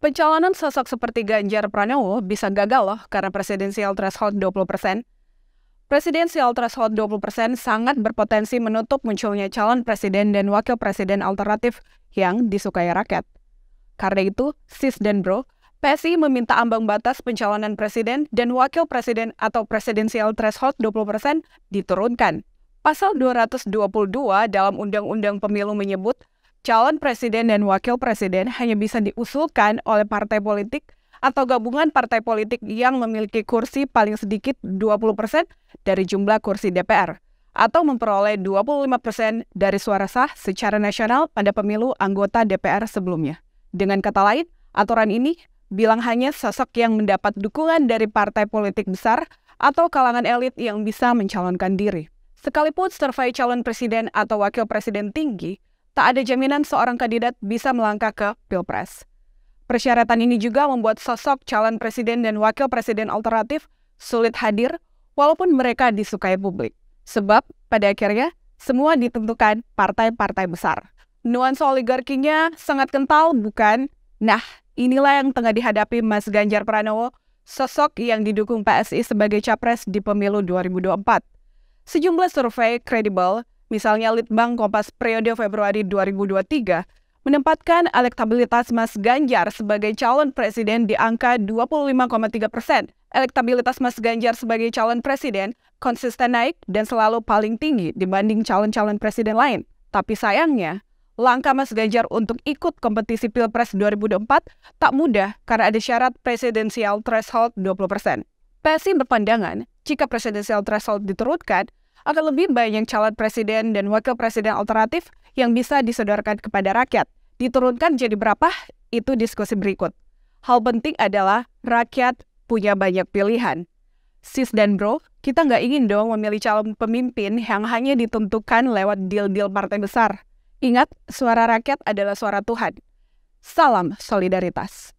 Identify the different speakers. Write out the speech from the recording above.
Speaker 1: Pencalonan sosok seperti Ganjar Pranowo bisa gagal loh karena presidensial threshold 20%. Presidensial threshold 20% sangat berpotensi menutup munculnya calon presiden dan wakil presiden alternatif yang disukai rakyat. Karena itu, sis dan bro, PSI meminta ambang batas pencalonan presiden dan wakil presiden atau presidensial threshold 20% diturunkan. Pasal 222 dalam Undang-Undang Pemilu menyebut, calon presiden dan wakil presiden hanya bisa diusulkan oleh partai politik atau gabungan partai politik yang memiliki kursi paling sedikit 20% dari jumlah kursi DPR atau memperoleh 25% dari suara sah secara nasional pada pemilu anggota DPR sebelumnya. Dengan kata lain, aturan ini bilang hanya sosok yang mendapat dukungan dari partai politik besar atau kalangan elit yang bisa mencalonkan diri. Sekalipun survei calon presiden atau wakil presiden tinggi, tak ada jaminan seorang kandidat bisa melangkah ke Pilpres. Persyaratan ini juga membuat sosok calon presiden dan wakil presiden alternatif sulit hadir walaupun mereka disukai publik. Sebab pada akhirnya semua ditentukan partai-partai besar. Nuansa oligarkinya sangat kental, bukan? Nah, inilah yang tengah dihadapi Mas Ganjar Pranowo, sosok yang didukung PSI sebagai capres di pemilu 2024. Sejumlah survei kredibel, misalnya Litbang Kompas periode Februari 2023, menempatkan elektabilitas Mas Ganjar sebagai calon presiden di angka 25,3%. Elektabilitas Mas Ganjar sebagai calon presiden konsisten naik dan selalu paling tinggi dibanding calon-calon presiden lain. Tapi sayangnya, langkah Mas Ganjar untuk ikut kompetisi Pilpres 2024 tak mudah karena ada syarat presidensial threshold 20%. PSI berpandangan, jika presidensial threshold diturunkan, akan lebih banyak calon presiden dan wakil presiden alternatif yang bisa disodorkan kepada rakyat. Diturunkan jadi berapa? Itu diskusi berikut. Hal penting adalah rakyat punya banyak pilihan. Sis dan bro, kita nggak ingin dong memilih calon pemimpin yang hanya ditentukan lewat deal-deal partai besar. Ingat, suara rakyat adalah suara Tuhan. Salam solidaritas.